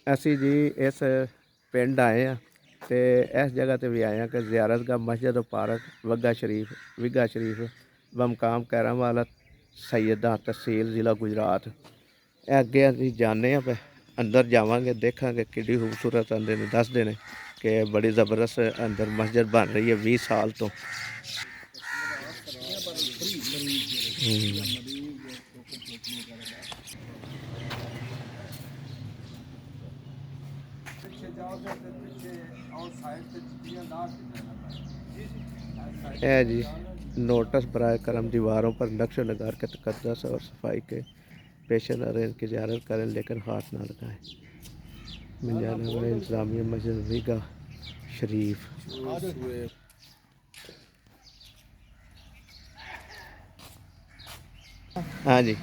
ਅਸੀਂ ਜੀ ਇਸ ਪਿੰਡ ਆਏ ਹਾਂ ਤੇ ਇਸ ਜਗ੍ਹਾ ਤੇ ਵੀ ਆਏ ਹਾਂ ਕਿ ਜ਼ਿਆਰਤਗਾਹ ਮਸਜਿਦ ਪਾਰਕ ਵਿਗਾ ਸ਼ਰੀਫ ਬਮਕਾਮ ਕੈਰਾਂਵਾਲਾ ਸੈਯਦਾ ਤਹਿਸੀਲ ਜ਼ਿਲ੍ਹਾ ਗੁਜਰਾਤ। ਇਹ ਅੱਗੇ ਅਸੀਂ ਜਾਂਦੇ ਹਾਂ ਅੰਦਰ ਜਾਵਾਂਗੇ, ਦੇਖਾਂਗੇ ਕਿੱਡੀ ਖੂਬਸੂਰਤ ਅੰਦਰ ਨੇ ਦੱਸਦੇ ਨੇ ਕਿ ਬੜੀ ਜ਼ਬਰਦਸਤ ਅੰਦਰ ਮਸਜਿਦ ਬਣ ਰਹੀ ਹੈ 20 ਸਾਲ ਤੋਂ। है जी नोटिस बराए करम दीवारों पर नक्श नगार के तकद्दस और सफाई के पेश नज़र इनकी ज़ियारत करें लेकिन हाथ ना लगाएं। मिंजाना में इंतज़ामिया मस्जिद विगा शरीफ। हाँ जी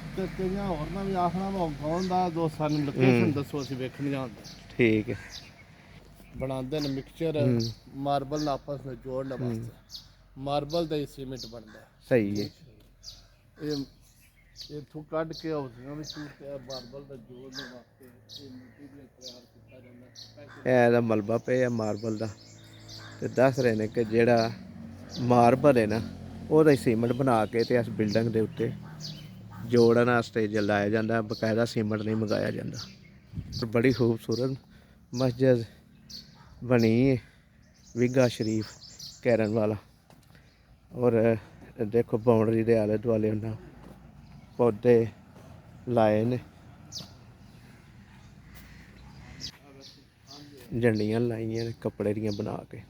ठीक है। बनाते हैं मिक्सचर मार्बल आपस में जोड़ने वास्ते, मार्बल का ही सीमेंट बनता है। सही है। इथों कट के मार्बल का जोड़ने वास्ते मटीरियल तैयार किया जाता है। ਇਹਦਾ ਮਲਬਾ ਪਿਆ ਮਾਰਬਲ ਦਾ ਤੇ ਦੱਸ ਰਹੇ ਨੇ ਕਿ ਜਿਹੜਾ ਮਾਰਬਲ ਹੈ ਨਾ ਉਹਦਾ ਹੀ ਸੀਮੈਂਟ ਬਣਾ ਕੇ ਤੇ ਇਸ ਬਿਲਡਿੰਗ ਦੇ ਉੱਤੇ ਜੋੜਨ ਵਾਸਤੇ ਲਾਇਆ ਜਾਂਦਾ, ਬਕਾਇਦਾ ਸੀਮੈਂਟ ਨਹੀਂ ਮੰਗਾਇਆ ਜਾਂਦਾ। ਬੜੀ ਖੂਬਸੂਰਤ ਮਸਜਿਦ ਬਣੀ ਹੈ ਵਿਗਾ ਸ਼ਰੀਫ ਕੈਰਨ ਵਾਲਾ। ਔਰ ਦੇਖੋ ਬਾਉਂਡਰੀ ਦੇ ਆਲੇ ਦੁਆਲੇ ਉਹਨਾਂ ਪੌਦੇ ਲਾਏ ਨੇ, झंडियां लाइया ने कपड़े दियां बना के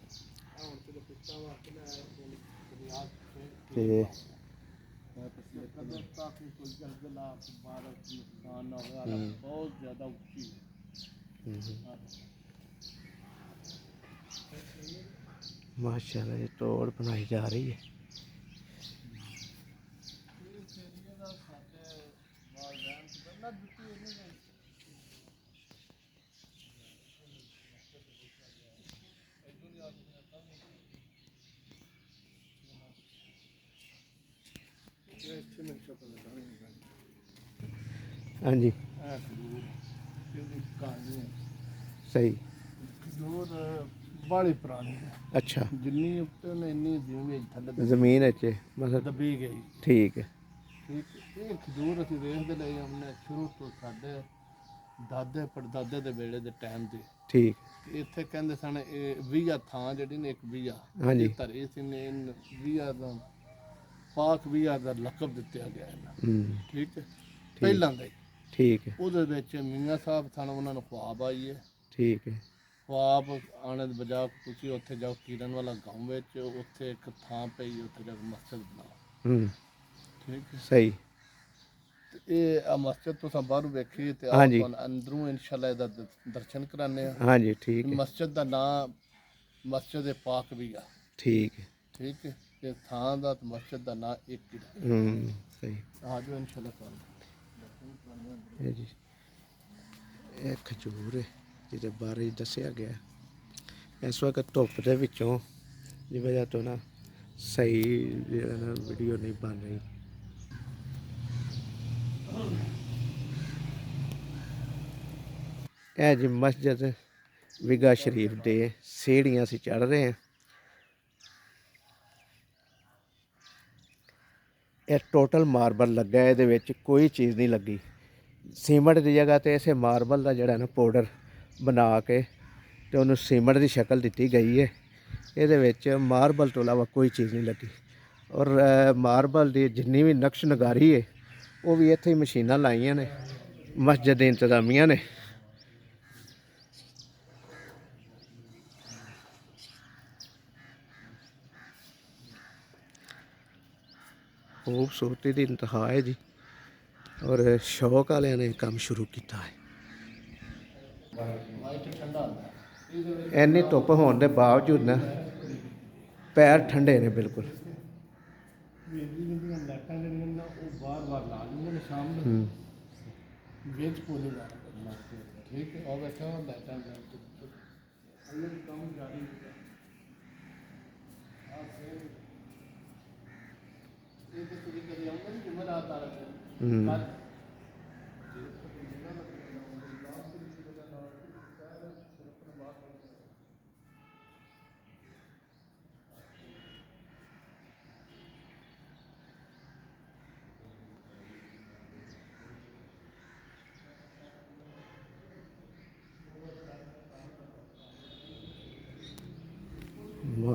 ते माशाल्लाह ये तोड़ बनाई जा रही है। हाँ जी सही बड़ी पुरानी है। अच्छा जिन्नी उत्ते ने इन्नी जमीन मतलब दबी गई। ठीक है। ठीक ये खजूर असीं वेखदे लए हमने शुरू तो साडे दादे पड़दादे दे वेले दे टाइम ते ठीक ਇੱਥੇ ਕਹਿੰਦੇ ਸਨ ਇਹ 20 ਥਾਂ ਜਿਹੜੀ ਨੇ ਇੱਕ 20 ਹਾਂਜੀ ਇਹ ਧਰੇ ਸੀ ਨੇ 20 ਦਾ ਪਾਕ 20 ਦਾ ਲਕਬ ਦਿੱਤਾ ਗਿਆ ਇਹਨਾਂ। ਠੀਕ ਹੈ ਪਹਿਲਾਂ ਦਾ ਹੀ ਠੀਕ ਹੈ। ਉਹਦੇ ਵਿੱਚ ਮੀਆਂ ਸਾਹਿਬ ਸਨ, ਉਹਨਾਂ ਨੂੰ ਖੁਆਬ ਆਈ ਹੈ। ਠੀਕ ਹੈ। ਖੁਆਬ ਆਣੇ ਦੇ ਬਜਾਏ ਤੁਸੀਂ ਉੱਥੇ ਜਾਓ ਕੀਰਨ ਵਾਲਾ ਗਾਉਂ ਵਿੱਚ, ਉੱਥੇ ਇੱਕ ਥਾਂ ਪਈ, ਉੱਥੇ ਜਾ ਕੇ ਮਸਜਿਦ ਬਣਾਓ। ਠੀਕ ਹੈ ਸਹੀ। ਇਹ ਮਸਜਿਦ ਤੁਸੀਂ ਬਾਹਰੋਂ ਵੇਖੀ ਤੇ ਆਪ ਅੰਦਰੋਂ ਇਨਸ਼ਾਅੱਲਾ ਇਹਦਾ ਦਰਸ਼ਨ ਕਰਾਣੇ ਆ। ਹਾਂਜੀ ਠੀਕ ਹੈ। ਮਸਜਿਦ ਦਾ ਨਾਮ ਮਸਜਿਦ ਪਾਕ ਵੀ ਆ। ਠੀਕ ਹੈ। ਠੀਕ ਹੈ। ਇਹ ਥਾਂ ਦਾ ਤੇ ਮਸਜਿਦ ਦਾ ਨਾਮ ਇੱਕ ਹੀ ਸਹੀ। ਆ ਜਾਓ ਇਨਸ਼ਾਅੱਲਾ ਤੁਹਾਨੂੰ ਇਹ ਜੀ ਇਹ ਖਜੂਰ ਹੈ ਜਿਹਦੇ ਬਾਰੇ ਦੱਸਿਆ ਗਿਆ। ਇਸ ਵਕਤ ਧੁੱਪ ਦੇ ਵਿੱਚੋਂ ਦੀ ਵਜ੍ਹਾ ਤੋਂ ਨਾ ਸਹੀ ਜਿਹੜਾ ਨਾ ਵੀਡੀਓ ਨਹੀਂ ਬਣ ਰਹੀ। ਇਹ ਜੀ ਮਸਜਿਦ ਵਿਗਾ ਸ਼ਰੀਫ ਦੇ ਸੀੜੀਆਂ ਅਸੀਂ ਚੜ੍ਹ ਰਹੇ ਹਾਂ। ਇਹ ਟੋਟਲ ਮਾਰਬਲ ਲੱਗਾ, ਇਹਦੇ ਵਿੱਚ ਕੋਈ ਚੀਜ਼ ਨਹੀਂ ਲੱਗੀ। ਸੀਮੈਂਟ ਦੀ ਜਗ੍ਹਾ ਤੇ ਇਸੇ ਮਾਰਬਲ ਦਾ ਜਿਹੜਾ ਨਾ ਪਾਊਡਰ ਬਣਾ ਕੇ ਤੇ ਉਹਨੂੰ ਸੀਮੈਂਟ ਦੀ ਸ਼ਕਲ ਦਿੱਤੀ ਗਈ ਹੈ। ਇਹਦੇ ਵਿੱਚ ਮਾਰਬਲ ਤੋਂ ਇਲਾਵਾ ਕੋਈ ਚੀਜ਼ ਨਹੀਂ ਲੱਗੀ। ਔਰ ਮਾਰਬਲ ਦੀ ਜਿੰਨੀ ਵੀ ਨਕਸ਼ ਨਗਾਰੀ ਹੈ ਉਹ ਵੀ ਇੱਥੇ ਹੀ ਮਸ਼ੀਨਾਂ ਲਾਈਆਂ ਨੇ ਮਸਜਿਦ ਦੀ ਇੰਤਜ਼ਾਮੀਆਂ ਨੇ। खूबसूरती की इंतहा है जी और शौक वाले ने काम शुरू किया है। इन्नी धुप होने के बावजूद ना पैर ठंडे ने बिल्कुल।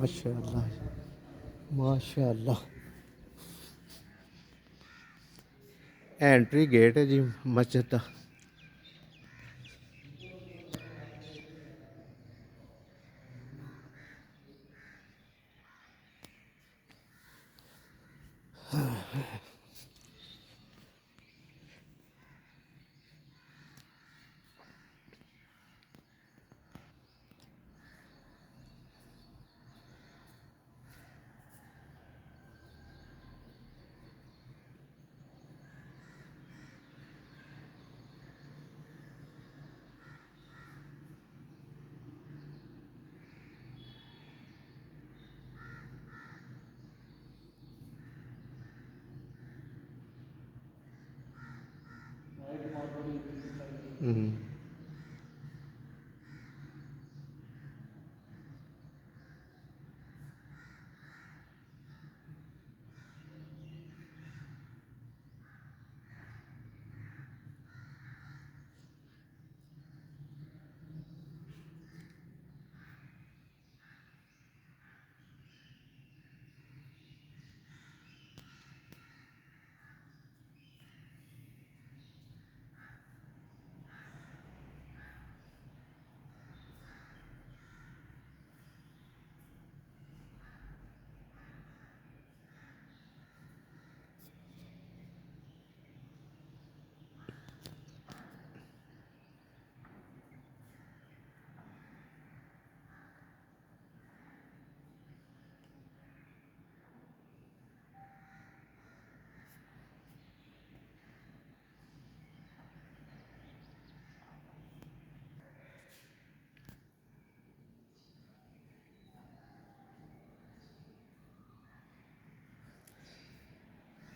माशाअल्लाह माशाअल्लाह। एंट्री गेट है जी मस्जिद का।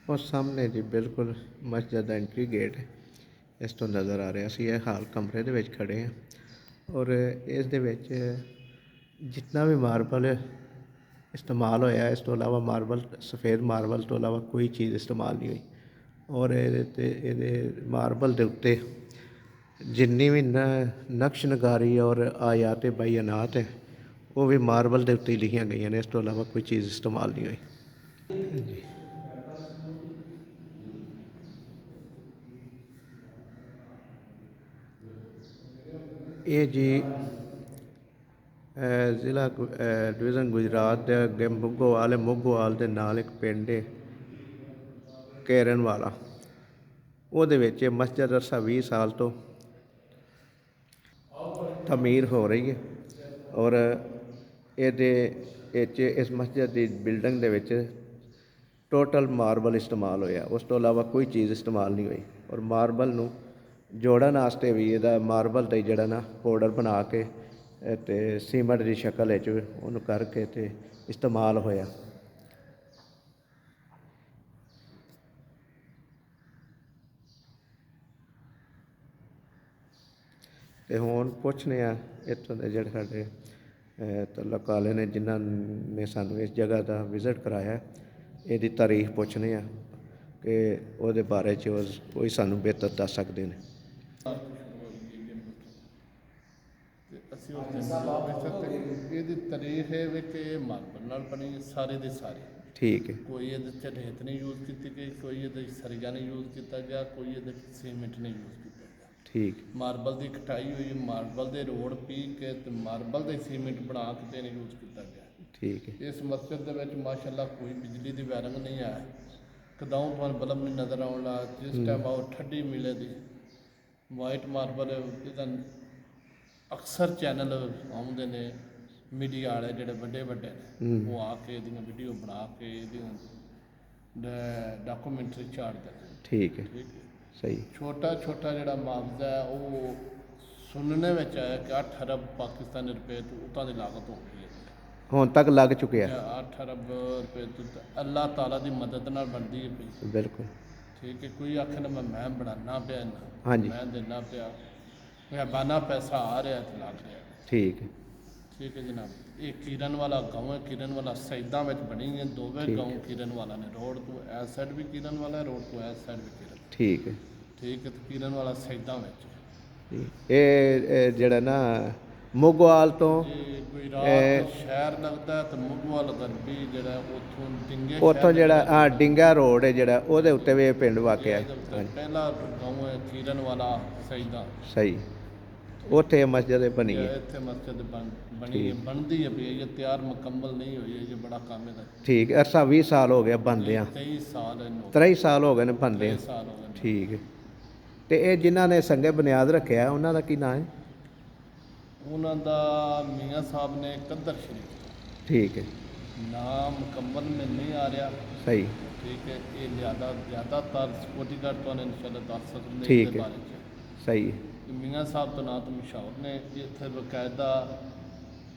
और सामने जी बिल्कुल मस्जिद का एंट्री गेट है, इस तो नज़र आ रहा सी। ये हाल कमरे दे विच खड़े हैं और इस दे विच जितना भी मार्बल इस्तेमाल होया, इस तो अलावा मार्बल सफ़ेद मार्बल तो अलावा कोई चीज़ इस्तेमाल नहीं हुई। और ये मार्बल के उत्ते जिन्नी भी नक्श नगारी और आयात बैनात है वो भी मार्बल के उत्ते लिखिया गई ने, इस तो अलावा कोई चीज़ इस्तेमाल नहीं हुई जी। ये जी ज़िला डिवीज़न गुजरात के अगे मोगोवाल के नाल एक पिंड है केरन वाला, ਉਹਦੇ ਵਿੱਚ मस्जिद अरसा 20 साल तो तमीर हो रही है। और इस मस्जिद की बिल्डिंग ਦੇ ਵਿੱਚ टोटल मार्बल इस्तेमाल होया, उस तो अलावा कोई चीज़ इस्तेमाल नहीं हुई। और मार्बल ਨੂੰ ਜੋੜਨ ਵਾਸਤੇ ਵੀ ਇਹਦਾ ਮਾਰਬਲ ਦਾ ਜਿਹੜਾ ਨਾ ਪਾਊਡਰ ਬਣਾ ਕੇ ਤੇ ਸੀਮੈਂਟ ਦੀ ਸ਼ਕਲ ਵਿੱਚ ਉਹਨੂੰ ਕਰਕੇ ਤੇ ਇਸਤੇਮਾਲ ਹੋਇਆ। ਤੇ ਹੁਣ ਪੁੱਛਨੇ ਆ ਇੱਥੋਂ ਦੇ ਜਿਹੜੇ ਸਾਡੇ ਤਲਕ ਵਾਲੇ ਨੇ ਜਿਨ੍ਹਾਂ ਨੇ ਸਾਨੂੰ ਇਸ ਜਗ੍ਹਾ ਦਾ ਵਿਜ਼ਿਟ ਕਰਾਇਆ, ਇਹਦੀ ਤਾਰੀਖ ਪੁੱਛਨੇ ਆ ਕਿ ਉਹਦੇ ਬਾਰੇ 'ਚ ਕੋਈ ਸਾਨੂੰ ਬਿਹਤਰ ਦੱਸ ਸਕਦੇ ਨੇ। ਅਸੀਂ ਇਹਦੀ ਤਾਰੀਖ ਇਹ ਵੀ ਕਿ ਮਾਰਬਲ ਨਾਲ ਬਣੀ ਸਾਰੇ ਦੇ ਸਾਰੇ। ਠੀਕ ਹੈ। ਕੋਈ ਇਹਦੇ 'ਚ ਰੇਤ ਨਹੀਂ ਯੂਜ਼ ਕੀਤੀ ਗਈ, ਕੋਈ ਇਹਦੇ 'ਚ ਸਰੀਆ ਨਹੀਂ ਯੂਜ਼ ਕੀਤਾ ਗਿਆ, ਕੋਈ ਇਹਦੇ 'ਚ ਸੀਮੈਂਟ ਨਹੀਂ ਯੂਜ਼ ਕੀਤਾ ਗਿਆ। ਠੀਕ। ਮਾਰਬਲ ਦੀ ਕਟਾਈ ਹੋਈ, ਮਾਰਬਲ ਦੇ ਰੋਡ ਪੀ ਕੇ ਤੇ ਮਾਰਬਲ ਦੇ ਸੀਮੈਂਟ ਬਣਾ ਕੇ ਤੇ ਯੂਜ਼ ਕੀਤਾ ਗਿਆ। ਠੀਕ ਹੈ। ਇਸ ਮਸਜਿਦ ਦੇ ਵਿੱਚ ਮਾਸ਼ਾਅੱਲਾ ਕੋਈ ਬਿਜਲੀ ਦੀ ਵਾਇਰਿੰਗ ਨਹੀਂ ਹੈ, ਕਦਾਉਂ ਤੁਹਾਨੂੰ ਬਲਬ ਨਹੀਂ ਨਜ਼ਰ ਆਉਣ ਲੱਗਾ। ਜਿਸ ਟਾਈਮ ਆਓ ਠੱਡੀ ਮਿਲੇ ਦੀ ਵਾਈਟ ਮਾਰਬਲ ਇਹਦਾ ਅਕਸਰ ਚੈਨਲ ਆਉਂਦੇ ਨੇ ਮੀਡੀਆ ਵਾਲੇ ਜਿਹੜੇ ਵੱਡੇ ਵੱਡੇ ਨੇ, ਉਹ ਆ ਕੇ ਇਹਦੀਆਂ ਵੀਡੀਓ ਬਣਾ ਕੇ ਇਹਦੀਆਂ ਡਾਕੂਮੈਂਟਰੀ ਚਾੜਦੇ ਨੇ। ਠੀਕ ਹੈ। ਠੀਕ ਹੈ। ਸਹੀ। ਛੋਟਾ ਛੋਟਾ ਜਿਹੜਾ ਮੁਆਵਜ਼ਾ ਹੈ ਉਹ ਸੁਣਨੇ ਵਿੱਚ ਆਇਆ ਕਿ 8 ਅਰਬ ਪਾਕਿਸਤਾਨੀ ਰੁਪਏ ਤੋਂ ਉੱਤਾਂ ਦੀ ਲਾਗਤ ਹੋ ਗਈ ਹੈ, ਹੁਣ ਤੱਕ ਲੱਗ ਚੁੱਕਿਆ 8 ਅਰਬ ਰੁਪਏ ਤੋਂ। ਅੱਲਾਹ ਤਾਲਾ ਦੀ ਮਦਦ ਨਾਲ ਬਣਦੀ ਹੈ ਪਈ। ਬਿਲਕੁਲ ਠੀਕ ਹੈ। ਕੋਈ ਆਖੇ ਨਾ ਮੈਂ ਬਣਾਉਣਾ ਪਿਆ ਨਾ, ਹਾਂਜੀ ਮੈਂ ਦੇਣਾ ਪਿਆ, ਮਹਿਬਾਨਾ ਪੈਸਾ ਆ ਰਿਹਾ ਤੇ ਲੱਗ ਰਿਹਾ। ਠੀਕ ਹੈ। ਠੀਕ ਹੈ ਜਨਾਬ। ਇਹ ਕਿਰਨ ਵਾਲਾ ਗਾਉਂ ਹੈ, ਕਿਰਨ ਵਾਲਾ ਸੈਦਾਂ ਵਿੱਚ ਬਣੀ ਹੈ। ਦੋਵੇਂ ਗਾਉਂ ਕਿਰਨ ਵਾਲਾ ਨੇ, ਰੋਡ ਤੋਂ ਇਸ ਸਾਈਡ ਵੀ ਕਿਰਨ ਵਾਲਾ, ਰੋਡ ਤੋਂ ਇਸ ਸਾਈਡ ਵੀ ਕਿਰਨ। ਠੀਕ ਹੈ। ਠੀਕ ਹੈ। ਤੇ ਕਿਰਨ ਵਾਲਾ ਸੈਦਾਂ ਵਿੱਚ ਇਹ ਜਿਹੜਾ ਨਾ ਮੁਗਵਾਲ ਤੋਂ ਜੇ ਕੋਈ ਰਾਤ ਸ਼ਹਿਰ ਲੱਗਦਾ ਤੇ ਮੁਗਵਾਲ ਗਰਬੀ ਜਿਹੜਾ ਉੱਥੋਂ ਡਿੰਗੇ ਉੱਥੋਂ ਜਿਹੜਾ ਆ ਡਿੰਗਾ ਰੋਡ ਹੈ ਜਿਹੜਾ ਉਹਦੇ ਉੱਤੇ ਵੀ ਇਹ ਪਿੰਡ ਵਾਕਿਆ ਹੈ। ਹਾਂਜੀ ਪਹਿਲਾ ਗਾਉਂ ਹੈ ਕੀਰਨ ਵਾਲਾ ਸੈਦਾ। ਸਹੀ, ਉੱਥੇ ਮਸਜਿਦ ਬਣੀ ਹੈ। ਇੱਥੇ ਮਸਜਿਦ ਬਣੀ ਹੈ, ਬਣਦੀ ਹੈ, ਵੀ ਇਹ ਤਿਆਰ ਮੁਕੰਮਲ ਨਹੀਂ ਹੋਈ ਹੈ, ਇਹ ਬੜਾ ਕੰਮ ਇਹਦਾ। ਠੀਕ ਹੈ, ਅਰਸਾ 20 ਸਾਲ ਹੋ ਗਿਆ ਬਣਦਿਆਂ। 23 ਸਾਲ ਇਹਨੂੰ 23 ਸਾਲ ਹੋ ਗਏ ਨੇ ਬਣਦਿਆਂ। 23 ਸਾਲ ਹੋ ਗਏ ਨੇ। ਠੀਕ ਹੈ। ਤੇ ਇਹ ਜਿਨ੍ਹਾਂ ਨੇ ਸੰਗੇ ਬੁਨਿਆਦ ਰੱਖਿਆ ਉਹਨਾਂ ਦਾ ਕੀ ਨਾਂ ਹੈ? ਉਹਨਾਂ ਦਾ ਮੀਆਂ ਸਾਹਿਬ ਨੇ ਕੱਦਰ ਸ਼ਰੀਫ। ਠੀਕ ਹੈ। ਨਾਮ ਮੁਕੰਮਲ ਮੈਂ ਨਹੀਂ ਆ ਰਿਹਾ। ਸਹੀ। ਠੀਕ ਹੈ, ਇਹ ਜ਼ਿਆਦਾਤਰ ਸਪੋਰਟੀਗਰ ਤੁਹਾਨੂੰ ਇਨਸ਼ਾਅੱਲਾ ਦੱਸ ਸਕਦੇ ਠੀਕ ਇਹਦੇ ਹੈ। ਬਾਰੇ 'ਚ। ਸਹੀ ਹੈ। ਮੀਆਂ ਸਾਹਿਬ ਤੋਂ ਨਾਂ ਤੋਂ ਮਸ਼ਹੂਰ ਨੇ। ਇੱਥੇ ਬਕਾਇਦਾ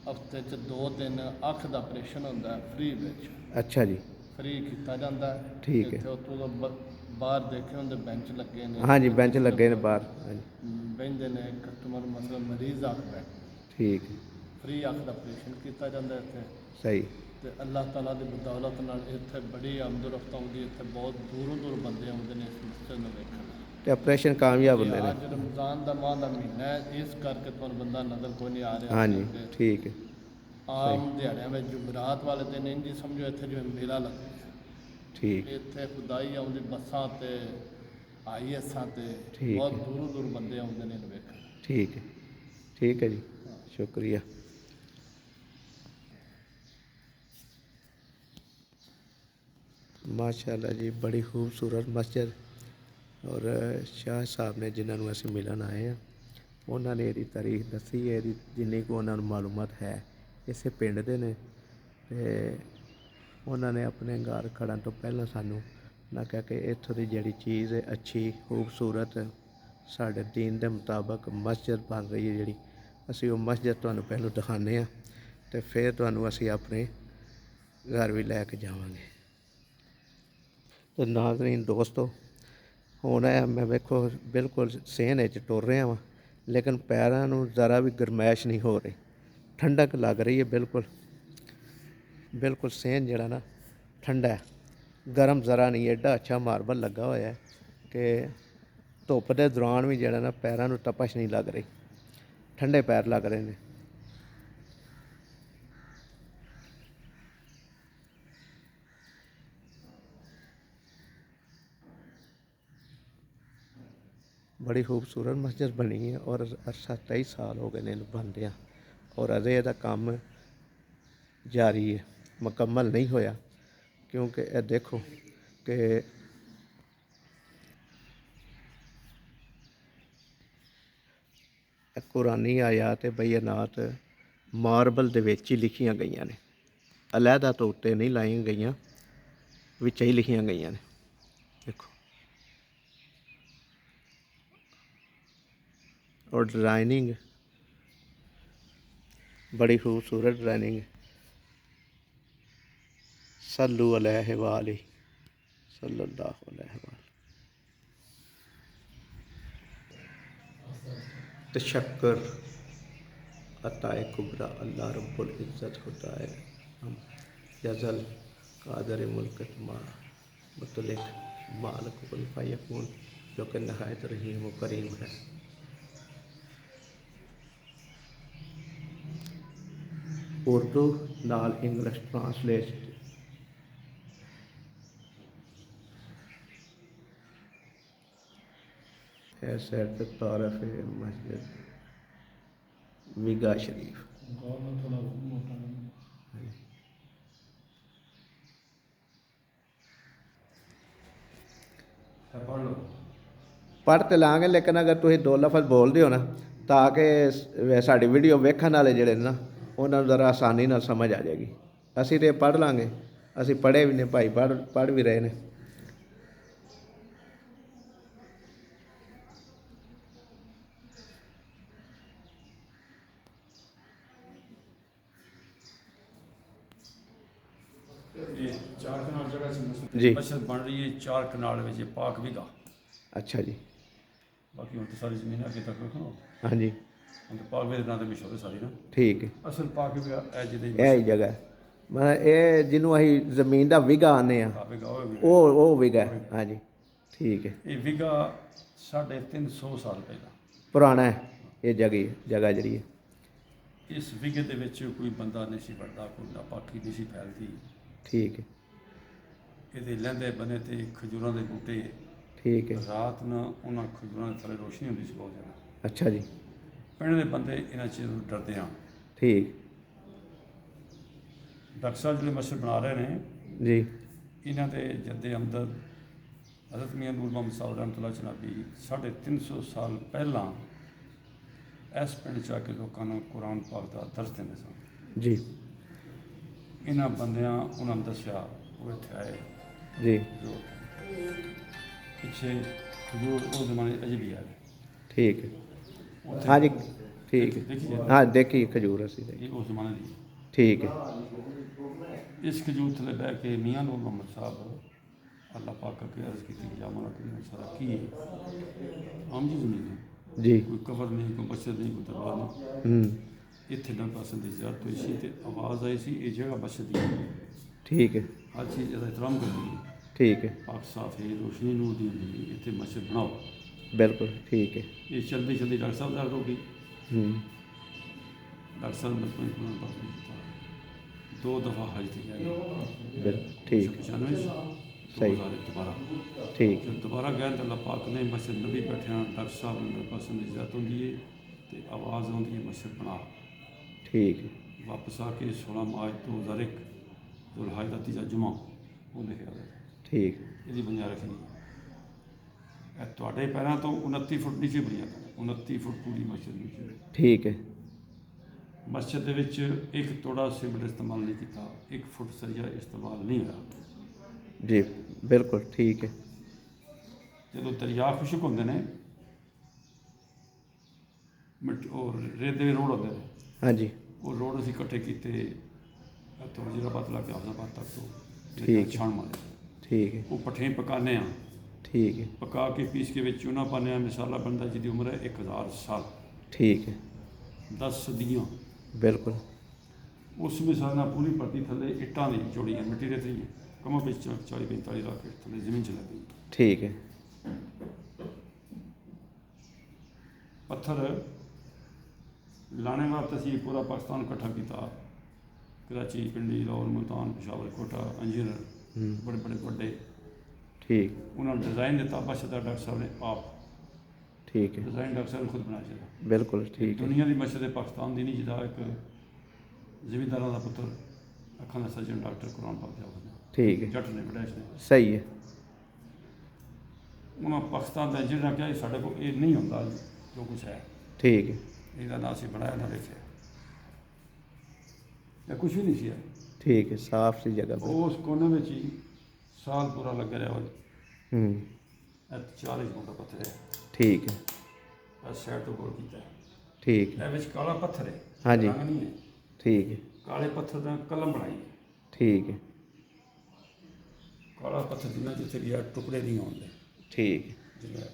ਹਫ਼ਤੇ 'ਚ 2 ਦਿਨ ਅੱਖ ਦਾ ਆਪਰੇਸ਼ਨ ਹੁੰਦਾ ਫ੍ਰੀ ਵਿੱਚ। ਅੱਛਾ ਜੀ। ਫ੍ਰੀ ਕੀਤਾ ਜਾਂਦਾ ਹੈ। ਠੀਕ ਹੈ। ਇੱਥੇ ਉੱਥੋਂ ਦਾ ਬਾਹਰ ਦੇਖੇ ਹੁੰਦੇ ਬੈਂਚ ਲੱਗੇ ਨੇ। ਹਾਂਜੀ, ਬੈਂਚ ਲੱਗੇ ਨੇ ਬਾਹਰ। ਹਾਂਜੀ। ਬਹਿੰਦੇ ਨੇ ਕਸਟਮਰ, ਮਤਲਬ ਮਰੀਜ਼ ਅੱਖ ਦਾ ਠੀਕ ਹੈ। ਫ੍ਰੀ ਅੱਖ ਦਾ ਆਪਰੇਸ਼ਨ ਕੀਤਾ ਜਾਂਦਾ ਇੱਥੇ। ਸਹੀ। ਤੇ ਅੱਲਾਹ ਤਾਲਾ ਦੀ ਬਦੌਲਤ ਨਾਲ ਇੱਥੇ ਬੜੀ ਆਮਦ ਰਫਤ ਆਉਂਦੀ। ਇੱਥੇ ਬਹੁਤ ਦੂਰੋਂ ਦੂਰ ਬੰਦੇ ਆਉਂਦੇ ਨੇ ਇਸ ਮਸਜਿਦ ਨੂੰ ਵੇਖਣ। ਤੇ ਆਪਰੇਸ਼ਨ ਕਾਮਯਾਬ ਹੁੰਦੇ ਨੇ। ਅੱਜ ਰਮਜ਼ਾਨ ਦਾ ਮਾਹ ਦਾ ਮਹੀਨਾ ਹੈ, ਇਸ ਕਰਕੇ ਤੁਹਾਨੂੰ ਬੰਦਾ ਨਜ਼ਰ ਕੋਈ ਨਹੀਂ ਆ ਰਿਹਾ। ਹਾਂਜੀ। ਠੀਕ ਹੈ। ਆਮ ਦਿਹਾੜਿਆਂ ਵਿੱਚ ਜੁਮਰਾਤ ਵਾਲੇ ਦਿਨ ਇੰਝ ਹੀ ਸਮਝੋ ਇੱਥੇ ਜਿਵੇਂ ਮੇਲਾ ਲੱਗਦਾ। ਠੀਕ। ਇੱਥੇ ਖੁਦਾਈ ਆਉਂਦੀ ਬੱਸਾਂ ਤੇ ਆਈਐਸਾਂ ਤੇ ਠੀਕ ਬਹੁਤ ਹੈ। ਦੂਰੋਂ ਦੂਰ ਬੰਦੇ ਆਉਂਦੇ ਨੇ ਇਹਨੂੰ ਵੇਖਣ। ਠੀਕ ਹੈ। ਠੀਕ ਹੈ ਜੀ, ਸ਼ੁਕਰੀਆ। ਮਾਸ਼ਾਅੱਲਾ ਜੀ, ਬੜੀ ਖੂਬਸੂਰਤ ਮਸਜਿਦ। ਔਰ ਸ਼ਾਹ ਸਾਹਿਬ ਨੇ ਜਿਨ੍ਹਾਂ ਨੂੰ ਅਸੀਂ ਮਿਲਣ ਆਏ ਹਾਂ, ਉਹਨਾਂ ਨੇ ਇਹਦੀ ਤਾਰੀਖ ਦੱਸੀ ਹੈ। ਇਹਦੀ ਜਿੰਨੀ ਕੁ ਉਹਨਾਂ ਨੂੰ ਮਾਲੂਮਾਤ ਹੈ, ਇਸੇ ਪਿੰਡ ਦੇ ਨੇ। ਤੇ ਉਹਨਾਂ ਨੇ ਆਪਣੇ ਘਰ ਖੜ੍ਹਨ ਤੋਂ ਪਹਿਲਾਂ ਸਾਨੂੰ ਨਾ ਕਿਹਾ ਕਿ ਇੱਥੋਂ ਦੀ ਜਿਹੜੀ ਚੀਜ਼ ਹੈ ਅੱਛੀ ਖੂਬਸੂਰਤ ਸਾਡੇ ਦੀਨ ਦੇ ਮੁਤਾਬਕ ਮਸਜਿਦ ਬਣ ਰਹੀ ਹੈ ਜਿਹੜੀ, ਅਸੀਂ ਉਹ ਮਸਜਿਦ ਤੁਹਾਨੂੰ ਪਹਿਲਾਂ ਦਿਖਾਉਂਦੇ ਹਾਂ ਅਤੇ ਫਿਰ ਤੁਹਾਨੂੰ ਅਸੀਂ ਆਪਣੇ ਘਰ ਵੀ ਲੈ ਕੇ ਜਾਵਾਂਗੇ। ਤੇ ਨਾਜ਼ਰੀਨ ਦੋਸਤੋ, ਹੁਣ ਮੈਂ ਵੇਖੋ ਬਿਲਕੁਲ ਸੇਨ ਵਿੱਚ ਟੁਰ ਰਿਹਾ ਵਾਂ, ਲੇਕਿਨ ਪੈਰਾਂ ਨੂੰ ਜ਼ਰਾ ਵੀ ਗਰਮੈਸ਼ ਨਹੀਂ ਹੋ ਰਹੀ, ਠੰਡਕ ਲੱਗ ਰਹੀ ਹੈ। ਬਿਲਕੁਲ ਬਿਲਕੁਲ ਸੇਨ ਜਿਹੜਾ ਨਾ ਠੰਡਾ ਹੈ, ਗਰਮ ਜ਼ਰਾ ਨਹੀਂ। ਐਡਾ ਅੱਛਾ ਮਾਰਬਲ ਲੱਗਾ ਹੋਇਆ ਹੈ ਕਿ ਧੁੱਪ ਦੇ ਦੌਰਾਨ ਵੀ ਜਿਹੜਾ ਨਾ ਪੈਰਾਂ ਨੂੰ ਤਪਸ਼ ਨਹੀਂ ਲੱਗ ਰਹੀ, ਠੰਡੇ ਪੈਰ ਲੱਗ ਰਹੇ ਨੇ। ਬੜੀ ਖੂਬਸੂਰਤ ਮਸਜਿਦ ਬਣੀ ਹੈ ਔਰ ਅਰਸਾ 23 ਸਾਲ ਹੋ ਗਏ ਨੇ ਇਹਨੂੰ ਬਣਦਿਆਂ, ਔਰ ਅਜੇ ਇਹਦਾ ਕੰਮ ਜਾਰੀ ਹੈ, ਮੁਕੰਮਲ ਨਹੀਂ ਹੋਇਆ। ਕਿਉਂਕਿ ਇਹ ਦੇਖੋ ਕਿ ਕੁਰਾਨੀ ਆਇਆਤ ਬਯਨਾਤ ਮਾਰਬਲ ਦੇ ਵਿੱਚ ਹੀ ਲਿਖੀਆਂ ਗਈਆਂ ਨੇ, ਅਲੱਗਾ ਤੋਂ ਉੱਤੇ ਨਹੀਂ ਲਾਈਆਂ ਗਈਆਂ, ਵਿੱਚ ਹੀ ਲਿਖੀਆਂ ਗਈਆਂ ਨੇ। ਦੇਖੋ, और डिज़ाइनिंग बड़ी खूबसूरत डिज़ाइनिंग है। सल्लु अलैहि वालि सल्लल्लाहु अलैहि वालि। तशक्कर अताए कुबरा अल्लाह रब्बुल इज़्ज़त खुदाए हम जज़ल कादर मुल्क मुतलिक मालिक कुल फयकून, जो कि नहायत रहीम व करीम है। उर्दू नाल इंग्लिश ट्रांसलेट है। सैर तारफ मस्जिद विगा शरीफ। पढ़ तो लाँगे, लेकिन अगर तुम 2 लफ्ज़ बोल दो ना, ताकि साड़ी वीडियो वेखण वाले जिहड़े ना ਉਹਨਾਂ ਨੂੰ ਜ਼ਰਾ ਆਸਾਨੀ ਨਾਲ ਸਮਝ ਆ ਜਾਏਗੀ। ਅਸੀਂ ਤਾਂ ਪੜ੍ਹ ਲਾਂਗੇ, ਅਸੀਂ ਪੜ੍ਹੇ ਵੀ ਨੇ ਭਾਈ, ਪੜ੍ਹ ਵੀ ਰਹੇ ਨੇ। ਇਹ 4 ਕਨਾਲ ਜਗ੍ਹਾ ਸੀ ਜੀ। ਮਸਜਿਦ ਬਣ ਰਹੀ ਹੈ 4 ਕਨਾਲ ਵਿੱਚ ਪਾਕ ਵਿਗਾ। ਅੱਛਾ ਜੀ। ਬਾਕੀ ਹੁਣ ਤਾਂ ਸਾਰੀ ਜ਼ਮੀਨ ਅੱਗੇ ਤੱਕ ਰੱਖੋ। ਹਾਂਜੀ। ਹੁਣ ਤਾਂ ਪਾਕ ਵਿਗਾ ਦੇ ਨਾਂ ਤੇ ਮਸ਼ਹੂਰ ਹੈ ਸਾਰੀ ਨਾ। ਠੀਕ ਹੈ। ਅਸਲ ਪਾਕ ਵਿਗਾ ਇਹ ਜਿਹਦੇ ਇਹ ਹੀ ਜਗ੍ਹਾ, ਮਤਲਬ ਇਹ ਜਿਹਨੂੰ ਅਸੀਂ ਜ਼ਮੀਨ ਦਾ ਵਿਗਾ ਆਉਂਦੇ ਹਾਂ, ਵਿਗਾ ਉਹ ਵਿਗਾ। ਹਾਂਜੀ, ਠੀਕ ਹੈ। ਇਹ ਵਿਗਾ 350 ਸਾਲ ਪਹਿਲਾਂ ਪੁਰਾਣਾ ਹੈ ਇਹ ਜਗ੍ਹਾ ਜਿਹੜੀ ਹੈ। ਇਸ ਵਿਗੇ ਦੇ ਵਿੱਚ ਕੋਈ ਬੰਦਾ ਨਹੀਂ ਸੀ ਵੜਦਾ, ਕੋਈ ਨਾਪਾਕੀ ਨਹੀਂ ਸੀ ਫੈਲਦੀ। ਠੀਕ ਹੈ। ਇਹਦੇ ਲਹਿੰਦੇ ਬਨੇ ਤੇ ਖਜੂਰਾਂ ਦੇ ਬੂਟੇ, ਠੀਕ ਹੈ। ਰਾਤ ਨੂੰ ਉਹਨਾਂ ਖਜੂਰਾਂ ਦੇ ਥੱਲੇ ਰੋਸ਼ਨੀ ਹੁੰਦੀ ਸੀ ਬਹੁਤ ਜ਼ਿਆਦਾ। ਅੱਛਾ ਜੀ। ਪਿੰਡ ਦੇ ਬੰਦੇ ਇਹਨਾਂ ਚੀਜ਼ਾਂ ਤੋਂ ਡਰਦੇ ਆ। ਠੀਕ। ਡਾਕਟਰ ਸਾਹਿਬ ਜਿਹੜੇ ਮਸਜਿਦ ਬਣਾ ਰਹੇ ਨੇ, ਜੀ। ਇਹਨਾਂ ਦੇ ਜੱਦੇ ਅਮਦਦ ਹਜ਼ਰਤ ਮੀਆਂ ਨੂਰ ਮੁਹੰਮਦ ਸਾਹਿਬ ਰਹਿਮਤੁল্লাਹ ਜਨਾਬੀ 350 ਸਾਲ ਪਹਿਲਾਂ ਇਸ ਪਿੰਡ 'ਚ ਆ ਕੇ ਲੋਕਾਂ ਨੂੰ ਕੁਰਾਨ ਪਾਕ ਦਾ ਦਰਸ ਦਿੰਦੇ ਸਨ। ਜੀ। ਇਹਨਾਂ ਬੰਦਿਆਂ ਉਹਨਾਂ ਨੂੰ ਦੱਸਿਆ, ਉਹ ਇੱਥੇ ਆਏ ਜੀ। ਜੋ ਪਿੱਛੇ ਖਜੂਰ ਉਹ ਜ਼ਮਾਨੇ ਅਜੇ ਵੀ ਹੈ। ਠੀਕ ਹੈ। ਉੱਥੇ ਹਾਂਜੀ। ਠੀਕ ਹੈ। ਦੇਖੀ ਜਾਏ। ਹਾਂ, ਦੇਖੀ ਖਜੂਰ ਅਸੀਂ ਦੇਖੀ। ਇਹ ਉਸ ਜ਼ਮਾਨੇ ਦੀ। ਠੀਕ ਹੈ। ਇਸ ਖਜੂਰ ਥੱਲੇ ਬਹਿ ਕੇ ਮੀਆਂ ਨੂਰ ਮੁਹੰਮਦ ਸਾਹਿਬ ਅੱਲਾਹ ਪਾਕ ਅੱਗੇ ਅਰਜ਼ ਕੀਤੀ ਕਿ ਜਾਮਨਾ ਕਰੀਮ ਸਾਰਾ ਕੀ ਹੈ। ਆਮ ਜੀ ਜ਼ਮੀਨ ਹੈ, ਜੀ। ਕੋਈ ਕਬਰ ਨਹੀਂ, ਕੋਈ ਮਸਜਿਦ ਨਹੀਂ, ਕੋਈ ਦਰਬਾਰ ਨਹੀਂ। ਇੱਥੇ ਨਬੀ ਪਾਕ ਦੀ ਜ਼ਿਆਰਤ ਹੋਈ ਸੀ ਤੇ ਆਵਾਜ਼ ਆਈ ਸੀ ਇਹ ਜਗ੍ਹਾ ਮਸਜਿਦ ਦੀ ਹੈ। ਠੀਕ ਹੈ। ਹਰ ਚੀਜ਼ ਦਾ ਇਹਤਰਾਮ ਕਰਦੀ ਹੈ। ਠੀਕ ਹੈ। ਪਾਕ ਸਾਫ ਹੈ, ਰੋਸ਼ਨੀ ਨੂਰ ਦੀ ਹੁੰਦੀ ਹੈ, ਇੱਥੇ ਮਸਜਿਦ ਬਣਾਓ। ਬਿਲਕੁਲ ਠੀਕ ਹੈ। ਇਹ ਚਲਦੀ ਚਲਦੀ ਡਾਕਟਰ ਸਾਹਿਬ ਦਾ ਹੋ ਗਈ। ਹੂੰ। ਡਾਕਟਰ ਸਾਹਿਬ ਨੇ ਕੋਈ ਕੁਰਾਨ ਪਾਕ ਨਹੀਂ ਕੀਤਾ। 2 ਦਫਾ ਹਜ ਤੇ ਗਏ। ਬਿਲਕੁਲ ਠੀਕ। 95 ਸਹੀ। 2012 ਠੀਕ। ਜਦ ਦੁਬਾਰਾ ਗਏ ਤਾਂ ਅੱਲਾਹ ਪਾਕ ਨੇ ਮਸਜਿਦ ਨਬੀ ਬੈਠਿਆ ਡਾਕਟਰ ਸਾਹਿਬ ਨੂੰ ਪਸੰਦ ਦੀ ਜ਼ਿਆਰਤ ਹੁੰਦੀ ਹੈ ਤੇ ਆਵਾਜ਼ ਆਉਂਦੀ ਹੈ ਮਸਜਿਦ ਬਣਾ। ਠੀਕ ਹੈ। ਵਾਪਸ ਆ ਕੇ 16 ਮਾਰਚ 2001 ਜ਼ੁਲਹਜ ਦਾ ਤੀਜਾ ਜੁਮਾ ਉਹ ਲਿਖਿਆ ਹੋਇਆ। ਠੀਕ। ਇਹਦੀ ਬੁਨਿਆਦ ਰੱਖਣੀ ਇਹ ਤੁਹਾਡੇ ਪੈਰਾਂ ਤੋਂ 29 ਫੁੱਟ ਨੀਚੇ ਬੁਨਿਆਦ ਹੈ। 29 ਫੁੱਟ ਪੂਰੀ ਮਸਜਿਦ ਨੀਚੇ। ਠੀਕ ਹੈ। ਮਸਜਿਦ ਦੇ ਵਿੱਚ ਇੱਕ ਤੋੜਾ ਸੀਮਿੰਟ ਇਸਤੇਮਾਲ ਨਹੀਂ ਕੀਤਾ, 1 ਫੁੱਟ ਸਰੀਆ ਇਸਤੇਮਾਲ ਨਹੀਂ ਹੋਇਆ। ਜੀ। ਬਿਲਕੁਲ ਠੀਕ ਹੈ। ਜਦੋਂ ਦਰਿਆ ਖੁਸ਼ਕ ਹੁੰਦੇ ਨੇ, ਉਹ ਰੇਤ ਦੇ ਰੋਡ ਹੁੰਦੇ ਨੇ, ਹਾਂਜੀ। ਉਹ ਰੋਡ ਅਸੀਂ ਇਕੱਠੇ ਕੀਤੇ ਇੱਥੋਂ ਵਜ਼ੀਰਾਬਾਦ ਲਾ ਕੇ ਹਾਫਜ਼ਾਬਾਦ ਤੱਕ ਤੋਂ ਠੀਕ। ਛਾਣ ਮਾਰੇ। ਠੀਕ ਹੈ। ਉਹ ਪੱਠੇ ਪਕਾਉਂਦੇ ਆ, ਠੀਕ ਹੈ। ਪਕਾ ਕੇ ਪੀਸ ਕੇ ਵਿੱਚ ਚੂਨਾ ਪਾਉਂਦੇ ਆ, ਮਸਾਲਾ ਬਣਦਾ ਜਿਹਦੀ ਉਮਰ ਹੈ 1000 ਸਾਲ, ਠੀਕ ਹੈ। 10 ਸਦੀਆਂ। ਬਿਲਕੁਲ। ਉਸ ਮਿਸਾਲ ਨਾਲ ਪੂਰੀ ਪਰਤੀ ਥੱਲੇ ਇੱਟਾਂ ਦੀ ਜੋੜੀ ਹੈ, ਮਿੱਟੀ ਰੇਤ ਨਹੀਂ ਹੈ। ਕਮਾ ਵਿੱਚ 40-45 ਲੱਖ ਇੱਟ ਥੱਲੇ ਜ਼ਮੀਨ 'ਚ ਲੱਗੀ। ਠੀਕ ਹੈ। ਪੱਥਰ ਲਾਣੇ ਵਾਸਤੇ ਅਸੀਂ ਪੂਰਾ ਪਾਕਿਸਤਾਨ ਇਕੱਠਾ ਕੀਤਾ। ਕਰਾਚੀ, ਪਿੰਡੀ, ਲਾਹੌਰ, ਮੁਲਤਾਨ, ਪਸ਼ਾਵਰ, ਕੋਟਾ, ਅੰਜੀਰ, ਬੜੇ ਬੜੇ ਵੱਡੇ। ਠੀਕ। ਉਹਨਾਂ ਨੂੰ ਡਿਜ਼ਾਈਨ ਦਿੱਤਾ ਬਸ ਡਾਕਟਰ ਸਾਹਿਬ ਨੇ ਆਪ। ਠੀਕ ਹੈ। ਡਿਜ਼ਾਈਨ ਡਾਕਟਰ ਸਾਹਿਬ ਨੇ ਖੁਦ ਬਣਾਇਆ ਸੀ। ਬਿਲਕੁਲ ਠੀਕ ਹੈ। ਦੁਨੀਆ ਦੀ ਮਸਜਿਦ ਹੈ ਪਾਕਿਸਤਾਨ ਦੀ ਨਹੀਂ, ਜਿਹਦਾ ਇੱਕ ਜ਼ਿਮੀਂਦਾਰਾਂ ਦਾ ਪੁੱਤਰ ਅੱਖਾਂ ਦਾ ਸਰਜਨ ਡਾਕਟਰ ਕੁਰਾਨ ਪਾਕ ਦਾ ਹੋਇਆ। ਠੀਕ ਹੈ। ਜੱਟ ਨੇ ਬੜੈਸ਼ ਨੇ। ਸਹੀ ਹੈ। ਉਹਨਾਂ ਪਾਕਿਸਤਾਨ ਦਾ ਇੰਜੀਨੀਅਰ ਨੇ ਕਿਹਾ ਜੀ ਸਾਡੇ ਕੋਲ ਇਹ ਨਹੀਂ ਹੁੰਦਾ ਜੋ ਕੁਛ ਹੈ। ਠੀਕ ਹੈ। ਇਹਦਾ ਨਾਂ ਅਸੀਂ ਬਣਾਇਆ ਨਾ ਲਿਖਿਆ। ਇਹ ਕੁਛ ਵੀ ਨਹੀਂ ਸੀ। ਠੀਕ ਹੈ। ਸਾਫ਼ ਸੀ ਜਗ੍ਹਾ। ਉਸ ਕੋਨੇ ਵਿੱਚ ਹੀ ਸਾਲ ਪੂਰਾ ਲੱਗਿਆ ਰਿਹਾ। ਹੂੰ। ਇਹ 40 ਫੁੱਟ ਦਾ ਪੱਥਰ ਹੈ। ਠੀਕ ਹੈ। ਇਸ ਸਾਈਡ ਤੋਂ ਗੋਲ ਕੀਤਾ ਹੈ। ਠੀਕ ਹੈ। ਇਹ ਵਿੱਚ ਕਾਲਾ ਪੱਥਰ ਹੈ। ਹਾਂਜੀ। ਰੰਗ ਨਹੀਂ ਹੈ। ਠੀਕ ਹੈ। ਕਾਲੇ ਪੱਥਰ ਦਾ ਕਲਮ ਬਣਾਈ ਹੈ। ਠੀਕ ਹੈ। ਕਾਲਾ ਪੱਥਰ ਜਿੰਨਾ ਜਿੱਥੇ ਗਿਆ ਟੁਕੜੇ ਨਹੀਂ ਆਉਂਦੇ। ਠੀਕ ਹੈ। ਜਿਵੇਂ